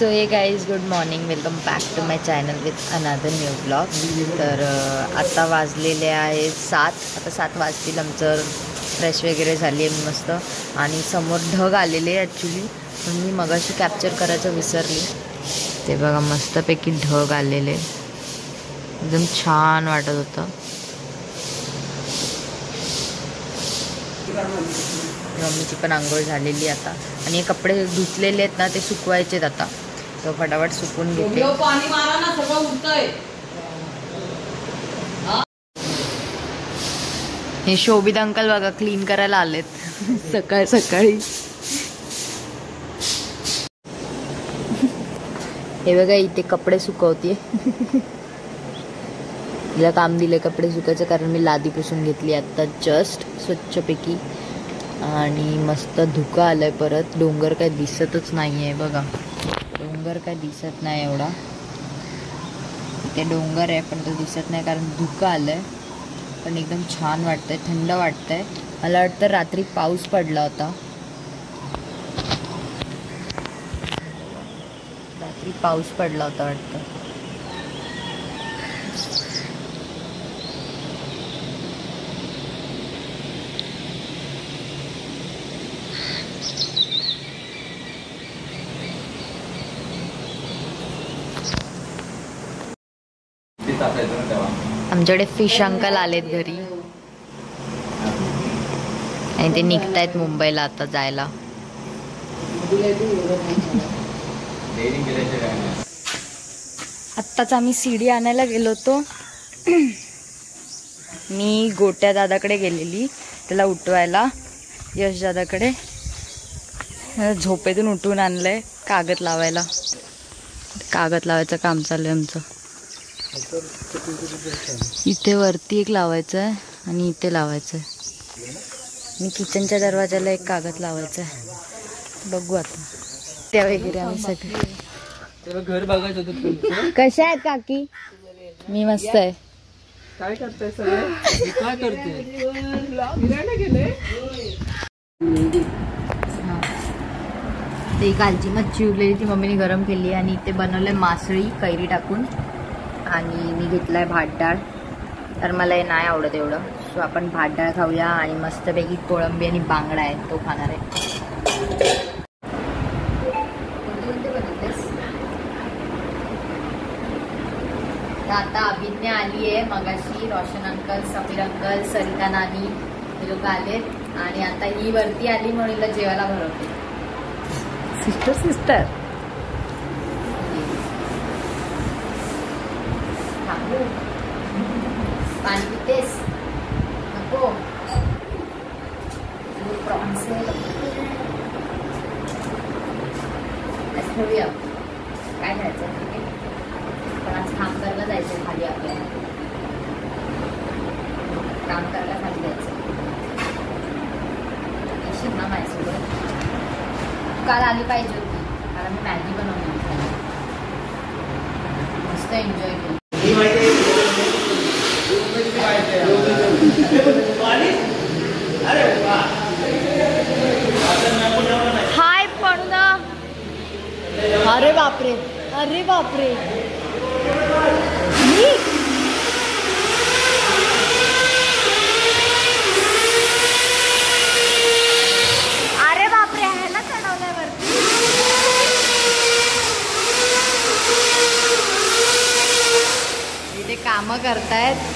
So hey guys, good morning, welcome back to my channel with another new blog. तर आता वाजलेले आहे 7. आता 7 वाजतील. आमचं फ्रेश वगैरे झाली आहे मस्त. आणि समोर ढग आलेले ॲक्च्युली, पण मी मगाशी कॅप्चर करायचं विसरली. ते बघा, मस्तपैकी ढग आलेले, एकदम छान वाटत होतं. मम्मीची पण आंघोळ झालेली आता. आणि हे कपडे धुतलेले आहेत ना, ते सुकवायचे आहेत आता. तर फटाफट सुकून घेते. पाणी मारा ना, सगळं उडतंय. हे शोभित अंकल बघा क्लीन करायला आलेत सकाळ सकाळी. हे बघा, इथे कपडे सुकवते. तिला काम दिले कपडे सुकायचं, कारण मी लादी पुसून घेतली आता जस्ट स्वच्छपैकी. आणि मस्त धुकं आलंय परत. डोंगर काय दिसतच नाही आहे बघा, डोंगर काय दिसत नाही एवढा. इथे डोंगर आहे पण तो दिसत नाही, कारण धुकं आलंय. पण एकदम छान वाटतंय, थंड वाटतंय. मला वाटतं रात्री पाऊस पडला होता. रात्री पाऊस पडला होता वाटतं. आमच्याकडे फिश अंकल आलेत घरी आणि ते निघतायत मुंबईला आता जायला. आत्ताच आम्ही सीडी आणायला गेलो होतो. मी गोट्या दादाकडे गेलेली त्याला उठवायला, यश दादाकडे. झोपेतून उठून आणलंय कागद लावायला. कागद लावायचं काम चालू आहे आमचं. इथे वरती एक लावायचं आहे आणि इथे लावायचं आहे. मी किचनच्या दरवाजाला एक कागद लावायचा आहे. बघू आता त्या वगैरे आम्ही सगळे. घर बघायचं होतं. कशा आहेत काकी? मी मस्त आहे. काय करताय सगळे? काय करते? फिरायला गेले. ते कालची मच्छी उरलेली ती मम्मीने गरम केली आणि इथे बनवलंय मासळी कैरी टाकून. आणि मी घेतलाय भात डाळ, तर मला हे नाही आवडत एवढं. सो आपण भात डाळ खाऊया. आणि मस्तपैकी कोळंबी आणि बांगडा आहे तो खाणार आहे. आता अभिज्ञा आली आहे मगाशी. रोशन अंकल, समीर अंकल, सरिता नानी हे लोक आलेत. आणि आता ही वरती आली म्हणून हिला जेवायला भरवते. सिस्टर पाणी पितेस? नको. प्रॉन्स ठेवूया. काय खायचं? पण आज काम करायला जायचं खाली. आपल्याला काम करायला खाली जायचं. येशील ना माझ्यासोबत? काल आली पाहिजे होती, कारण मी मॅगी बनवली. मस्त एन्जॉय केली. हाय पणूदा. अरे बापरे, अरे बापरे. अरे बापरे, ह्याला चढवलंय वरती. इथे कामं करतायत.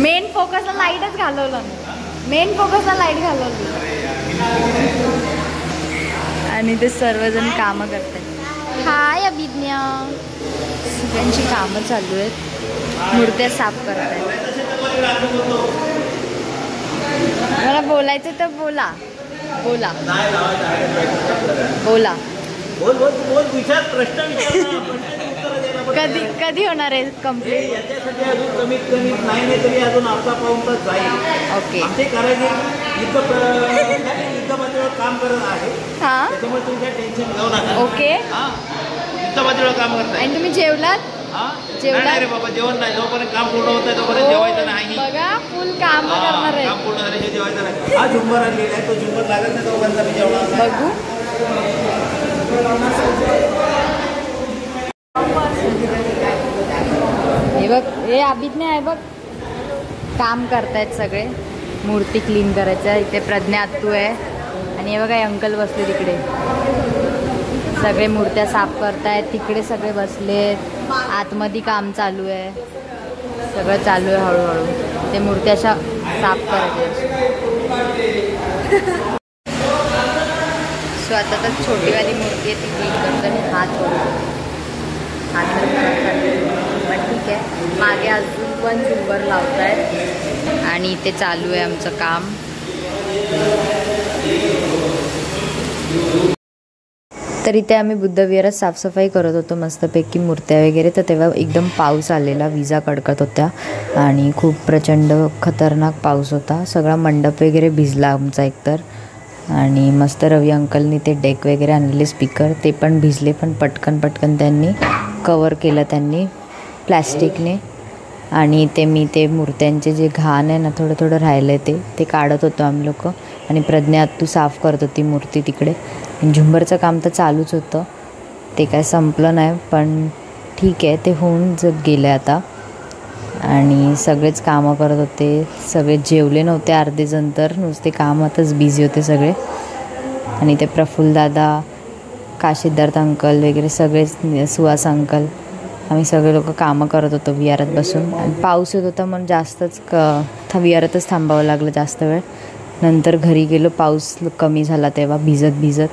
मेन फोकसला लाईटच घालवलं. मेन फोकसला लाईट घालवली. आणि ते सर्वजण कामं करतात. हाय अभिज्ञा. सगळ्यांची कामं चालू आहेत. मूर्त्या साफ करतायत. मला बोलायचं तर बोला. बोला बोला. कधी कधी होणार आहे कंप्लीट? याच्यासाठी अजून कमीत कमी नाही तरी अजून अर्धा पाऊण तास जाईल. ओके. ते करायचे युद्ध पातळीवर काम करत आहे. हां, त्याच्यामुळे तुमच्या टेन्शन घेऊ नका. ओके. युद्ध पातळीवर काम करताय. आणि तुम्ही जेवलात? जेवणार रे बाबा, जेवण नाही. जोपर्यंत काम पूर्ण होत आहे तोपर्यंत जेवायचं नाही. बघा, फुल काम करणार आहे. काम पूर्ण झाल्याशिवाय जेवायचं नाही. हा झुंबर आणलेला आहे, तो झुंबर लागत नाही तोपर्यंत मी जेवणार नाही. बघू. हे बघ, हे अभिज्ञ आहे बघ, काम करतायत सगळे, मूर्ती क्लीन करायचं. इथे प्रज्ञा आत्तू आहे आणि हे बघा हे अंकल बसले तिकडे, सगळे मूर्त्या साफ करतायत. तिकडे सगळे बसलेत, आतमध्ये काम चालू आहे, सगळं चालू आहे हळूहळू. ते मूर्त्या अशा साफ करायच्या. सो आता तर छोटीवाली मूर्ती आहे ती क्लीन करतो आणि हात पण ठीक आहे. मागे अजून पण झुंबर लावतायत आणि इथे चालू आहे आमचं काम. तर इथे आम्ही बुद्धविहारात साफसफाई करत होतो मस्तपैकी, मूर्त्या वगैरे. तर तेव्हा एकदम पाऊस आलेला, विजा कडकत होत्या आणि खूप प्रचंड खतरनाक पाऊस होता. सगळा मंडप वगैरे भिजला आमचा एकतर. आणि मस्त रवी अंकलनी ते डेक वगैरे आणलेले स्पीकर, ते पण भिजले, पण पटकन त्यांनी कवर केलं त्यांनी प्लॅस्टिकने. आणि मी ते मूर्त्यांचे जे घाण आहे ना, थोडं राहिलं आहे ते काढत होतो आम्ही लोक. आणि प्रज्ञा आत्तू साफ करत होती मूर्ती तिकडे. झुंबरचं काम तर चालूच होतं, ते काय संपलं नाही, पण ठीक आहे, ते होऊन गेलं आता. आणि सगळेच कामं करत होते, सगळे जेवले नव्हते अर्धे जण, तर नुसते कामातच बिझी होते सगळे. आणि ते प्रफुल्लदादा, काशीदार्थ अंकल वगैरे सगळेच, सुहास अंकल, आम्ही सगळे लोक कामं करत होतो विहारात बसून. आणि पाऊस येत होता म्हणून जास्तच विहारातच थांबावं लागलं जास्त वेळ. नंतर घरी गेलो, पाऊस कमी झाला तेव्हा, भिजत.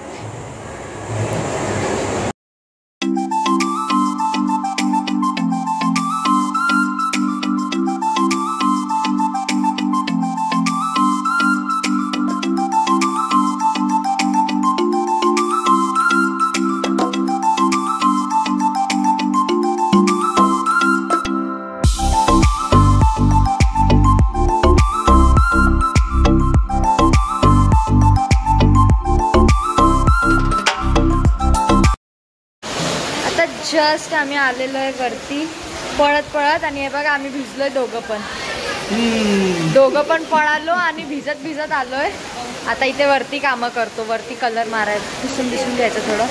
जस्ट आम्ही आलेलो आहे वरती पळत. आणि हे बघा आम्ही भिजलोय दोघं पण पळालो आणि भिजत आलोय. आता इथे वरती कामं करतो, वरती कलर मारायचं, पुसून घ्यायचं थोडं,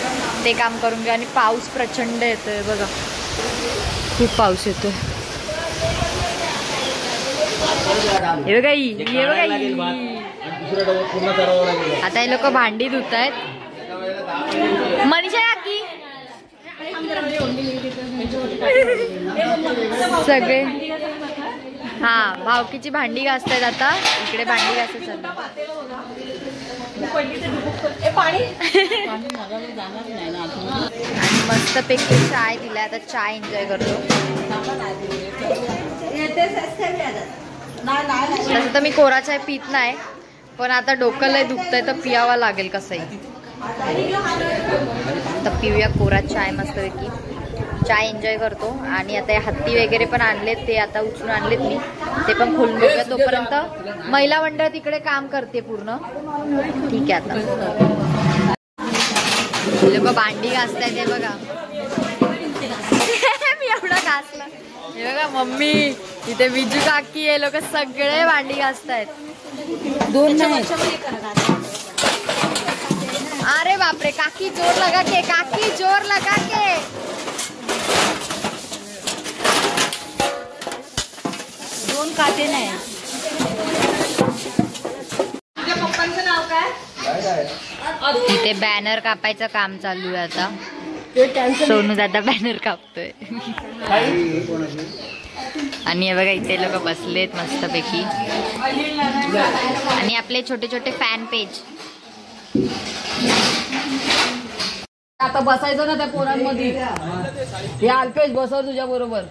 ते काम करून घ्या. आणि पाऊस प्रचंड येतोय बघा, खूप पाऊस येतोय. हे बघा आता हे लोक भांडी धुत आहेत. मनीषा काकी सगळे भावकीची भांडी घासतायत. आता इकडे भांडी घासायचं आणि मस्तपैकी चाय दिलाय, आता चाय एन्जॉय करतो. तसं तर मी कोरा चाय पित नाही, पण आता डोकं लय दुखतंय तर पियावा लागेल कसंही. तर पिऊया कोरा चाय मस्तपैकी, चाय एन्जॉय करतो. आणि आता हत्ती वगैरे पण आणलेत, ते आता उचलून आणलेत मी, ते पण खोलून बघूया. तोपर्यंत महिला मंडळ तिकडे काम करते पूर्ण, ठीक आहे. आता लोक भांडी घासतायत, हे बघा मी एवढं घासलं. हे बघा मम्मी, इथे विजू काकी, हे लोक सगळे भांडी घासतायत. दोन नाही, अरे बापरे, काकी जोर लगा के, काकी जोर लगा के. दोन काटे नाही. तुझ्या पप्पांचं नाव काय? इथे बॅनर कापायचं काम चालू आहे आता. सोनू दादा बॅनर कापतोय. आणि हे बघा इथे लोक बसलेत मस्तपैकी. आणि आपले छोटे छोटे फॅन पेज. आता बसायचं ना त्या पोरांमध्ये, हे अल्पेश बसव तुझ्या बरोबर.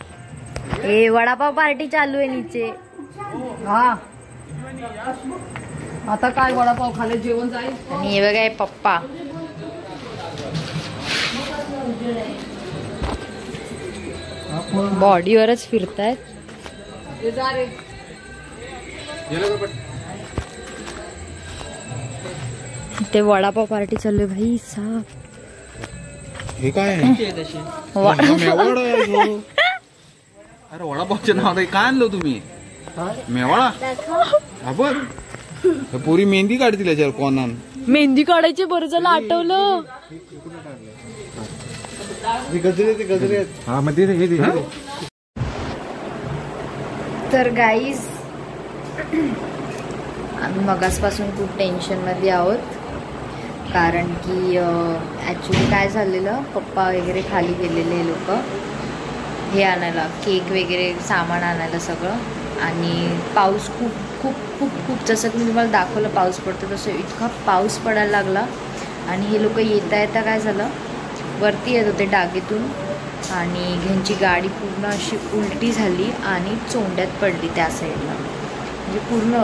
हे वडापाव पार्टी चालू आहे नीचे. हा आता काय वडापाव खाले जेवण जाईल. आणि हे बघा हे पप्पा, बॉडीवरच फिरतायत. ते वडापाव पार्टी चालू आहे भाई साहब. हे काय अरे वडापावचे नाव काय आणलं तुम्ही? मेवाळा. बर पुरी मेहंदी काढतील याच्यावर कोणान. मेहंदी काढायची, बरं झालं आठवलं. तर गाईज आम्ही मगासपासून खूप टेन्शनमध्ये आहोत, कारण की ॲक्च्युली काय झालेलं, पप्पा वगैरे खाली गेलेले लोक हे आणायला, केक वगैरे सामान आणायला सगळं. आणि पाऊस खूप खूप खूप खूप जसं की मी तुम्हाला दाखवलं पाऊस पडतो तसं इतका पाऊस पडायला लागला. आणि हे लोक येता येता काय झालं, वरती येत होते डागेतून आणि ह्यांची गाडी पूर्ण अशी उलटी झाली आणि चोंड्यात पडली त्या साईडला. म्हणजे पूर्ण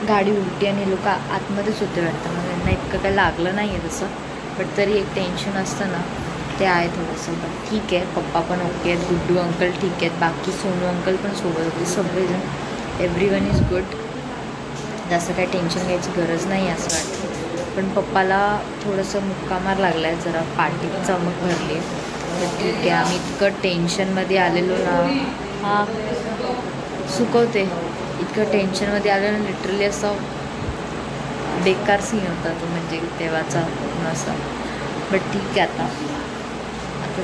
गाडी उलटी आणि हे लोक आतमध्येच होते वाटतं. मग त्यांना इतकं काही लागलं नाही आहे तसं, बट तरी एक टेन्शन असतं ना, ते आहे थोडंसं. बट ठीक आहे, पप्पा पण ओके आहेत, गुड्डू अंकल ठीक आहेत, बाकी सोनू अंकल पण सोबत होते, सगळेजण. Everyone is good. जास्त काही टेन्शन घ्यायची गरज नाही असं वाटतं. पण पप्पाला थोडंसं मुक्कामार लागला आहे, जरा पाठीत चमक भरली आहे. तर ठीक आहे, आम्ही इतकं टेन्शनमध्ये आलेलो ना, हा सुकवते, इतकं टेन्शनमध्ये आलेलो ना, लिटरली असं बेकार सीन होता तो, म्हणजे तेव्हाचा असं. बट ठीक आहे, आता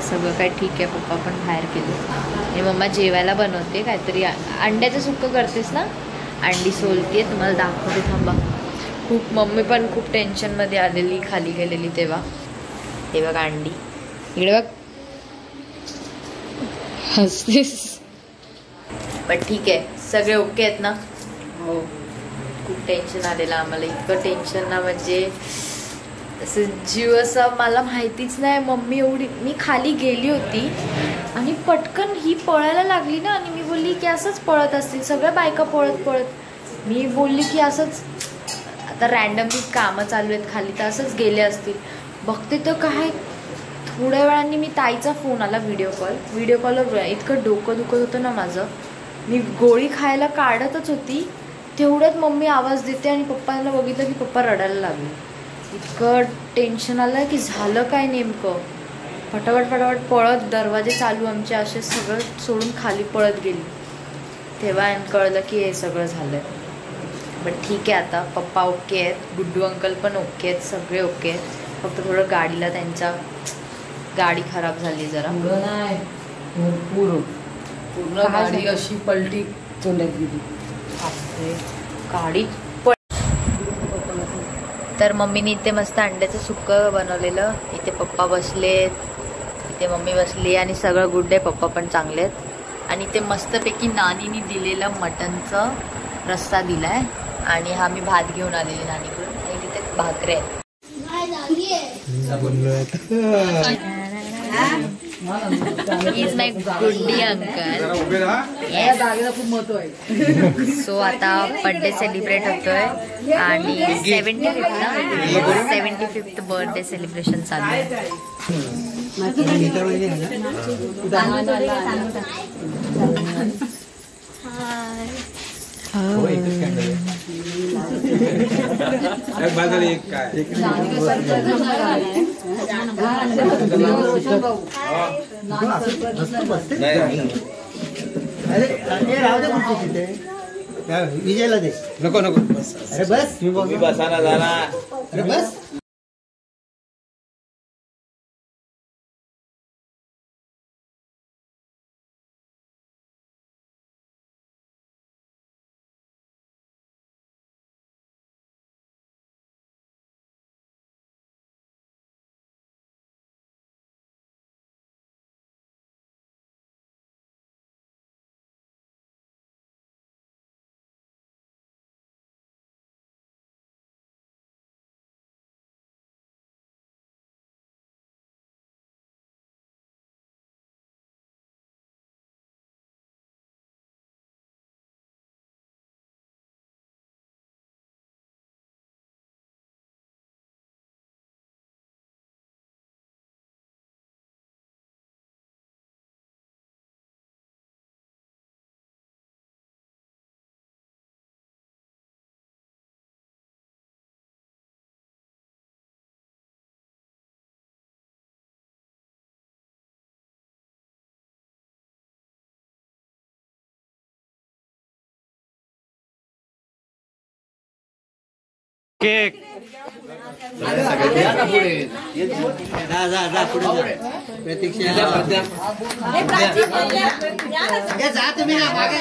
सगळं काय ठीक आहे. पप्पा पण बाहेर गेले आणि मम्मा जेवायला बनवते काहीतरी, अंड्याचं सुक्कं करतेस ना, अंडी सोलते, तुम्हाला दाखवते थांबा. खूप मम्मी पण खूप टेन्शनमध्ये आलेली, खाली गेलेली तेव्हा. ते बघ अंडी, इकडे बघ हसतेस. पण ठीक आहे, सगळे ओके आहेत ना. हो, खूप टेन्शन आलेलं आम्हाला, इतकं टेन्शन ना, म्हणजे असं जीव असा, मला माहितीच नाही. मम्मी एवढी, मी खाली गेली होती आणि पटकन ही पळायला लागली ना, आणि मी बोलली की असंच पळत असतील सगळ्या बायका पळत पळत. मी बोलली की असंच आता रॅन्डमली कामं चालू आहेत खाली, तर असंच गेले असतील. बघते तर काय, थोड्या वेळाने मी ताईचा फोन आला, व्हिडिओ कॉलवर. इतकं डोकं दुखत होतं ना माझं, मी गोळी खायला काढतच होती, तेवढ्यात मम्मी आवाज देते आणि पप्पांना बघितलं की पप्पा रडायला लागले. इतकं टेन्शन आलं की झालं काय नेमकं. फटाफट पळत, दरवाजे चालू आमचे, असे सगळं सोडून खाली पळत गेली. तेव्हा कळलं की हे सगळं झालं. बट ठीक आहे, आता पप्पा ओके आहेत, गुड्डू अंकल पण ओके आहेत, सगळे ओके आहेत. फक्त थोडं गाडीला, त्यांच्या गाडी खराब झाली जरा. पूर्ण गाडी अशी पलटी चोंड्यात गेली, गाडी. तर मम्मीने इथे मस्त अंड्याचं सुक्कं बनवलेलं, इथे पप्पा बसलेत, इथे मम्मी बसली आणि सगळं गुड आहे. पप्पा पण चांगले आहेत. आणि इथे मस्तपैकी नानीने दिलेलं मटनचं रस्सा दिलाय आणि हा मी भात घेऊन आलेली नानीकडून, आणि तिथे भाकरे आहेत. He's my Guddi uncle. खूप महत्व आहे. सो आता बर्थडे सेलिब्रेट होतोय आणि 75th बर्थडे सेलिब्रेशन चालू आहे. विजयला दे. नको अरे बस, मी बसाना झाला. अरे बस. केक जा पुढे प्रतीक्षा जा तुम्ही ना मागे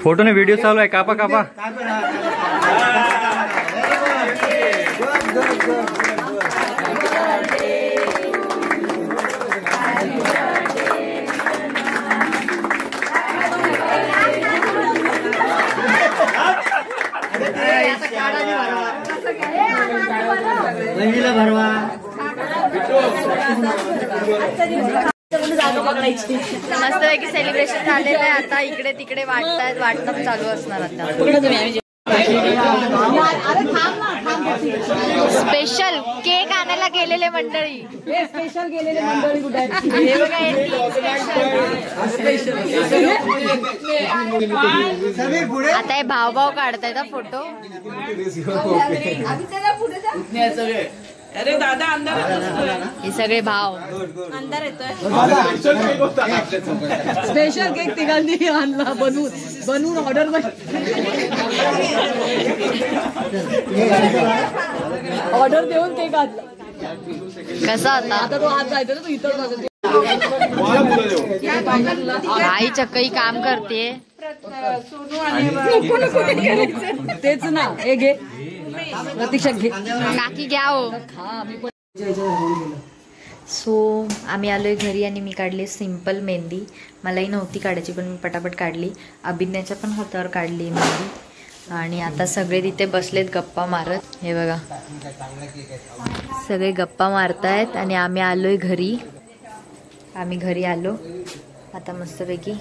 फोटो ने व्हिडिओ चालू आहे कापा कापा भरवा मस्तपैकी सेलिब्रेशन झालेलं आहे. आता इकडे तिकडे वाटणं चालू असणार. आता स्पेशल केक आणायला गेलेले मंडळी. स्पेशल गेलेले मंडळी कुठे आहेत? हे बघा, आता हे भाव काढतायत फोटो. अरे दादा अंदर हे सगळे भाव अंदर येतोय. स्पेशल केक तिघांनी आणला बनवून ऑर्डर देऊन केक आणला. कसा होता? आता तो आज जायचं ना, तो इतर आई चक्कई काम करते. तेच ना. हे घे प्रतीक्षा घे. काकी घ्या हो. सो आम्ही आलोय घरी आणि मी काढली सिंपल मेहंदी. मलाही नव्हती काढायची पण मी पटापट काढली. अभिज्ञाच्या पण हातावर काढली मेहंदी. आणि आता सगळे तिथे बसलेत गप्पा मारत. हे बघा सगळे गप्पा मारतायत आणि आम्ही आलोय घरी. आम्ही घरी आलो आता मस्तपैकी.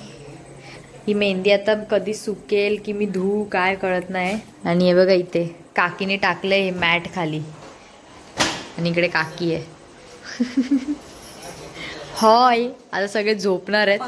ही मेहंदी आता कधी सुकेल की मी धुवू काय कळत नाही. आणि हे बघा इथे काकीने टाकलंय हे मॅट खाली आणि इकडे काकी आहे. होय आता सगळे झोपणार आहेत.